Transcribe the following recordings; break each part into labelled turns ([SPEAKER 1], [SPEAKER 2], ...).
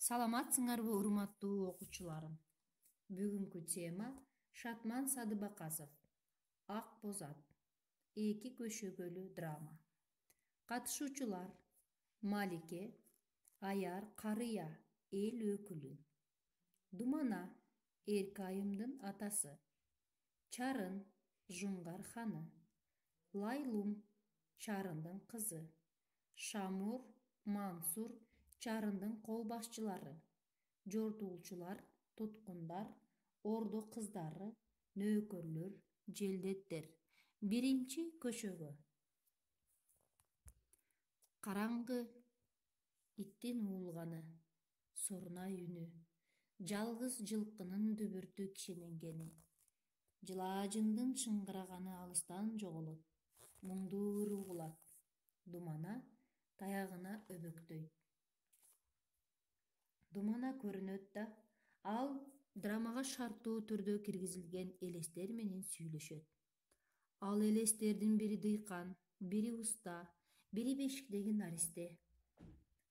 [SPEAKER 1] Саламатсыңарбы урматтуу окуучуларым. Бүгүнкү тема Шатман Садыбакасов. Ак бозат. Эки көшөгөлүү драма. Катышуучулар: Малике, Аяр Карыя, эл өкүлү. Думана, Эрки айымдын атасы. Чарын, Жунгар ханы. Лайлум, Чарындын кызы. Шамур, Мансур, Чарындын кол башчылары. Жортуулчулар, туткундар, ордо кыздары, нөөкөрлөр, желдеттер. Биринчи көшөгө. Караңгы, иттин уулганы, сорнай үнү, жалгыз жылкынын дүбүртү кишененгени, жылаажындын шыңгыраганы алыстан жоголот, муңдуу ыр угулат. Думана таягына өбөктөйт. Думана көрүнөт да, ал драмага шарттуу түрдө киргизилген элестер менен сүйлөшөт. Ал элестердин бири дыйкан, бири уста, бири бешиктеги наристе.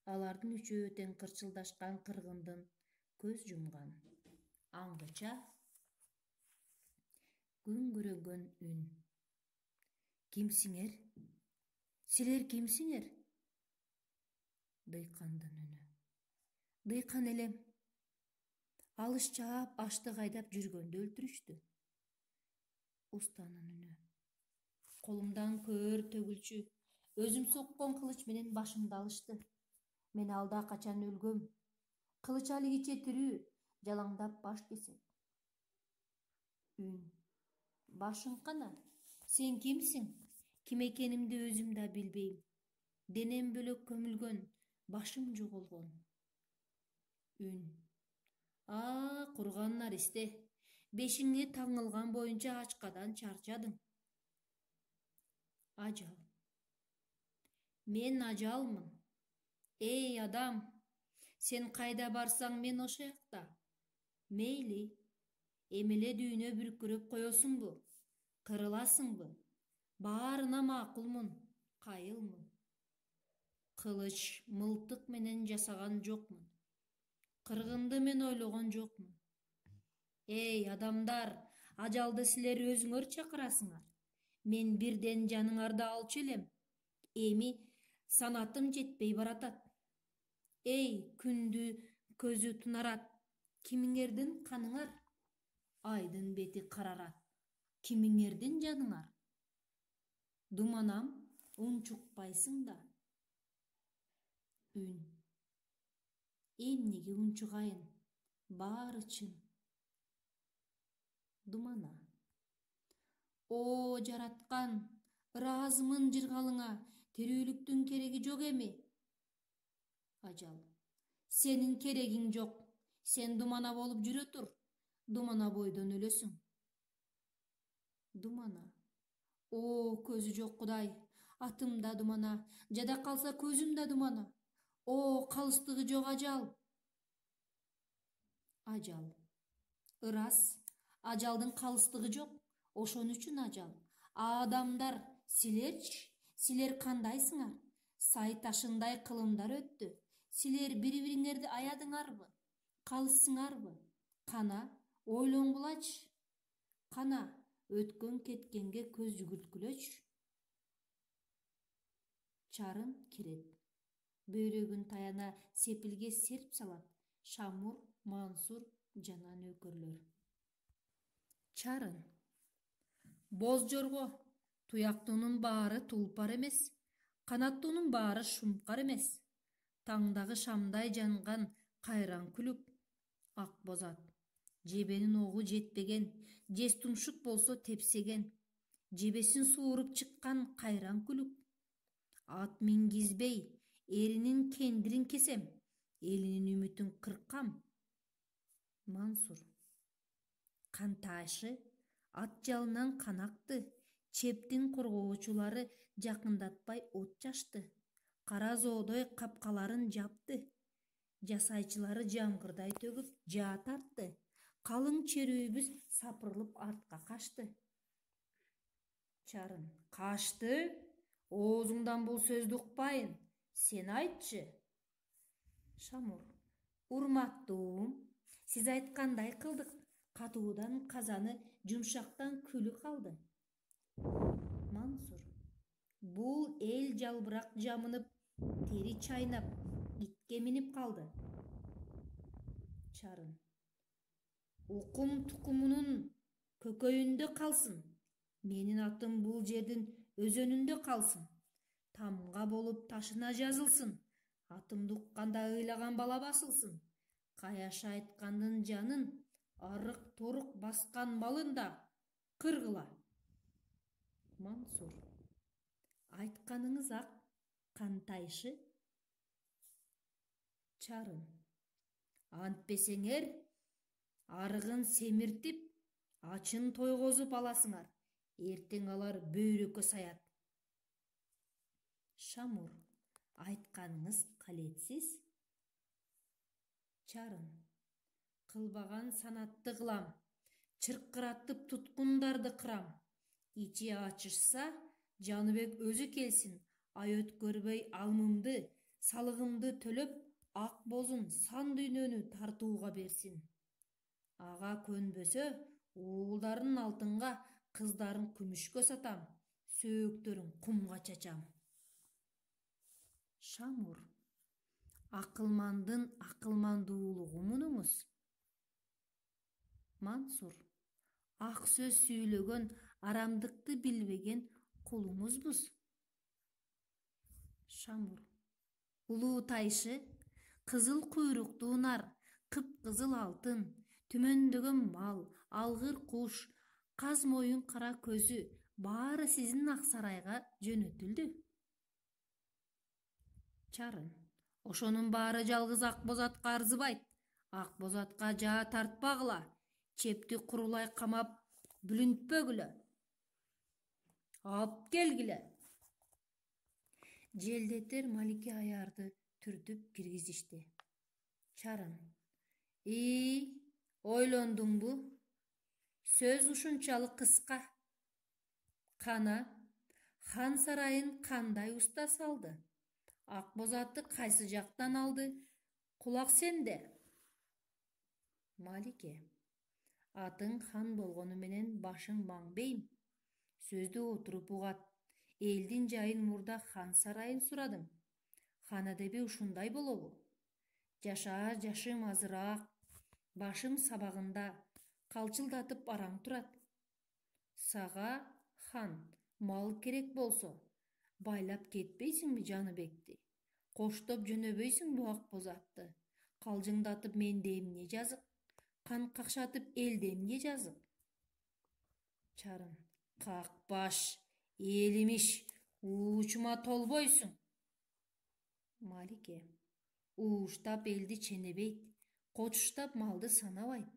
[SPEAKER 1] Алардын үчөө тең кырчылдашкан кыргындын көз жумган. Аңгыча күңгүрөгөн үн. Кимсиңер? Силер кимсиңер? Дыйкандын үнү. Дыйкан элем. Алыш чаап, аштык айдап жүргөндө өлтүрүштү. Устанын үнү. Колумдан көр төгүлчү. Өзүм соккон кылыч менен башымды алышты. Мен алда качан өлгөм. Кылыч алигиче тирүү, жалаңдап баш кесет. Үн. Башың кана? Сен кимсиң? Ким экенимди өзүм да билбейм. Денем бөлөк көмүлгөн, башым жоголгон. Үн. Курган наристе. Бешиңе таңылган боюнча ачкадан чарчадың. Ажал. Мен ажалмын. Эй адам, сен кайда барсаң мен ошо жакта. Мейли, эмеле дүйнө бүркүрөп коесуңбу? Кырыласыңбы? Баарына макулмун, кайылмын. Кылыч, мылтык менен жасаган жокмун. Кыргынды мен ойлогон жокмун. Эй адамдар, ажалды силер өзүңөр чакырасыңар. Мен бирден жаныңарды алчу элем. Эми санатым жетпей баратат. Эй күндү көзү тунарат. Кимиңердин каныңар? Айдын бети карарат. Кимиңердин жаныңар? Думанам, унчукпайсың да. Үн. Эмнеге унчугайын? Баары чын. Думана. О, жараткан, ыраазымын жыргалыңа, тирүүлүктүн кереги жок эми. Ажал. Сенин керегиң жок. Сен думана болуп жүрө тур. Думана бойдон өлөсүң. Думана. О, көзү жок Кудай. Атым да думана. Жада калса көзүм да думана. О, калыстыгы жок ажал. Ажал. Ырас, ажалдын калыстыгы жок. Ошон үчүн ажал. Адамдар, силерчи? Силер кандайсыңар? Сай ташындай кылымдар өттү. Силер бири-бириңерди аядыңарбы? Калышсыңарбы? Кана, ойлонгулачы. Кана, өткөн кеткенге көз жүгүрткүлөчү. Чарын кирет. Бөйрөгүн таяна сепилге серп салат. Шамур, Мансур жана нөөкөрлөр. Чарын. Боз жорго, туяктуунун баары тулпар эмес, канаттуунун баары шумкар эмес. Таңдагы шамдай жанган кайран күлүп. Ак бозат. Жебенин огу жетпеген, жез тумшук болсо тепсеген. Жебесин сууруп чыккан кайран күлүп. Ат мингизбей, эринин кендирин кесем, элинин үмүтүн кыркам. Мансур. Кантаашы, ат жалынан кан акты, чептин коргоочулары жакындатпай от чачты. Кара зоодой капкаларын жапты. Жасайчылары жамгырдай төгүп жаа тартты. Калың черүүбүз сапырылып артка качты. Чарын. Качты? Оозуңдан бул сөздү укпайын. Сен айтчы. Шамур. Урматтуум, сиз айткандай кылдык. Катуудан казаны, жумшактан күлү калды. Мансур: бул эл жалбырак жамынып, тери чайнап, итке минип калды. Чарын: укум тукумунун көкөйүндө калсын. Менин атым бул жердин өзөнүндө калсын. Тамга болуп ташына жазылсын. Атымды укканда ыйлаган бала басылсын. Каяша айткандын жанын, арык торук баскан малын да кыргыла. Мансур: айтканыңыз ак, кантайшы? Чарын: антпесеңер, арыгын семиртип, ачын тойгозуп аласыңар. Эртең алар бөйрөккө саят. Шамур: айтканыңыз калетсиз? Чарын: кылбаган санатты кылам, чыркыратып туткундарды кырам. Ичи ачышса, Жаныбек өзү келсин, ай өткөрбөй алмымды, салыгымды төлөп, ак бозун сан дүйнөнү тартууга берсин. Ага көнбөсө, уулдарын алтынга, кыздарын күмүшкө сатам, сөөктөрүн кумга чачам. Шамур: акылмандын акылмандуулугу мунуңуз. Мансур: ак сөз сүйлөгөн, арамдыкты билбеген кулуңузбуз. Шамур: улуу тайшы, кызыл куйруктуу нар, кыпкызыл алтын, түмөндөгөн мал, алгыр куш, каз моюн кара көзү баары сиздин ак сарайга жөнөтүлдү. Чарын: ошонун баары жалгыз Акбозатка арзыбайт. Акбозатка жаа тартпагыла, чепти курулай камап бүлүнтпөгүлө. Алып келгиле. Желдетер Малике аярды түртүп киргизишти. Чарын: ойлондуңбу? Сөз ушунчалык кыска. Кана, хан сарайын кандай уста салды? Акбозатты кайсы жактан алды? Кулак сенде. Малике: атың хан болгону менен башың маңбейм. Сөздү отуруп угат. Элдин жайын мурда хан сарайын сурадым. Хан адеби ушундай болобу? Жашым азыраак, башым сабагында, калчылдатып араң турат. Сага, хан, мал керек болсо, байлап кетпейсиңби Жаныбекти? Коштоп жөнөбөйсүңбү Акбозатты? Калжыңдатып менде эмне жазык? Кан какшатып элде эмне жазык? Чарын: какпаш, элимиш, уучума толбойсуң. Малике: ууштап элди ченебейт, кочуштап малды санабайт.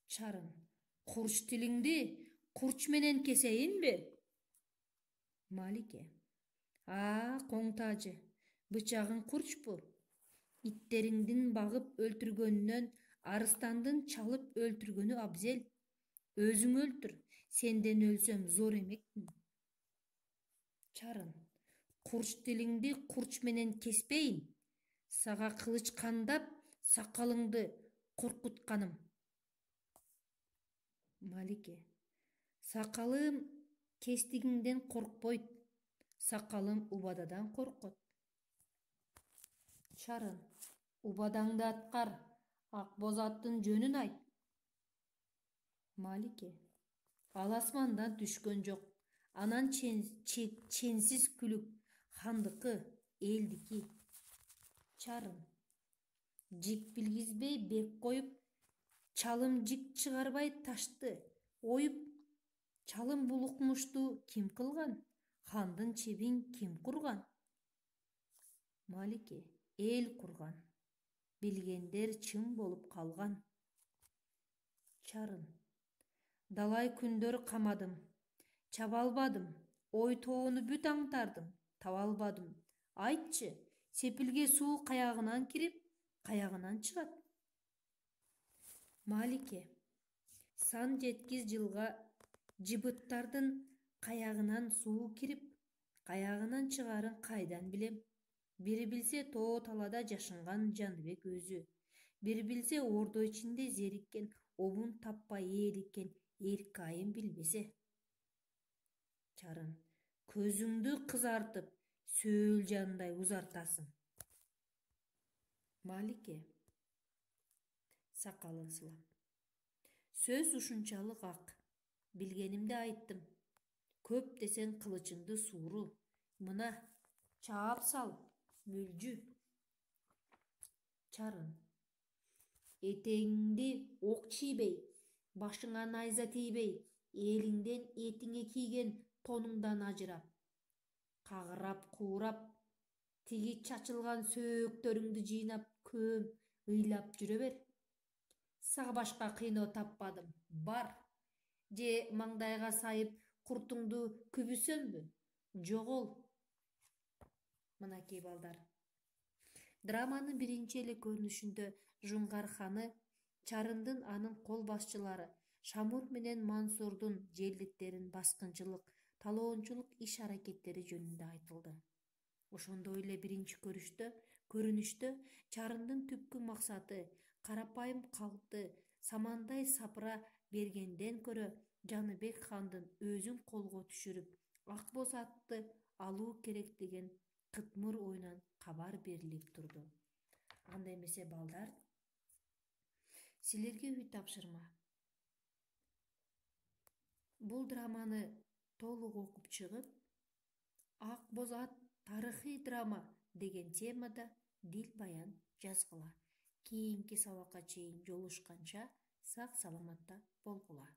[SPEAKER 1] Чарын: курч тилиңди курч менен кесейинби? Малике: коңтажы, бычагың курчпу. Иттериңдин багып өлтүргөнүнөн арыстандын чалып өлтүргөнү абзел. Өзүң өлтүр, сенден өлсөм зор эмекмин. Чарын: курч тилиңди курч менен кеспейин. Сага кылыч кандап, сакалыңды коркутканым. Малике: сакалым кестигиңден коркпойт, сакалым убададан коркот. Чарын: убадаңды аткар, Акбозаттын жөнүн айт. Малике: ал асмандан түшкөн жок, анан ченсиз күлүк хандыкы, элдики. Чарын: жик билгизбей бек коюп, чалым жик чыгарбай ташты оюп, чалым бул укмушту ким кылган? Хандын чебин ким курган? Малике: эл курган. Билгендер чың болуп калган. Чарын: далай күндөр камадым, чаба албадым, ой тоону бүт аңтардым, таба албадым. Айтчы, сепилге суу каягынан кирип, каягынан чыгат? Малике: сан жеткиз жылга жыбыттардын каягынан суу кирип, каягынан чыгарын кайдан билем? Бири билсе тоо талада жашынган Жаныбек өзү. Бири билсе ордо ичинде зериккен, обун таппай ээликкен Эркайын билбесе. Чарын, көзүңдү кызартып, сөөл жандай узартасың. Малике, сакалын сылап. Сөз ушунчалык ак. Билгенимди айттым. Көп десең кылычыңды сууру. Мына, чаап сал, мөлжү. Чарын, этеңиңди ок чийбей, башыңа найза тийбей, элиңден этиңе кийген тонуңдан ажырап, кагырап куурап, тиги чачылган сөөктөрүңдү жыйнап көм ыйлап жүрө бер. Сага башка кыйноо таппадым. Бар. Же маңдайга сайып куртуңду күбүсөмбү? Жогол. Мынакей балдар. Драманын биринчи эле көрүнүшүндө Жуңгарханы, Чарындын анын кол башчылары, Шамур менен Мансурдун желдеттерин баскынчылык, талоончулук иш-аракеттери жөнүндө айтылды. Ошондой эле биринчи көрүнүштө Чарындын түпкү максаты карапайым калкты самандай сапыра бергенден көрө Жаныбек хандын өзүн колго түшүрүп, Ак Боз атты алуу керек деген кытмыр оюнан кабар берилип турду. Анда эмесе балдар, силерге үй тапшырма. Бул драманы толук окуп чыгып, Ак Боз ат тарыхый драма деген темада дил баян жазгыла. Кийинки сабакка чейин жолугушканча сак саламатта болгула.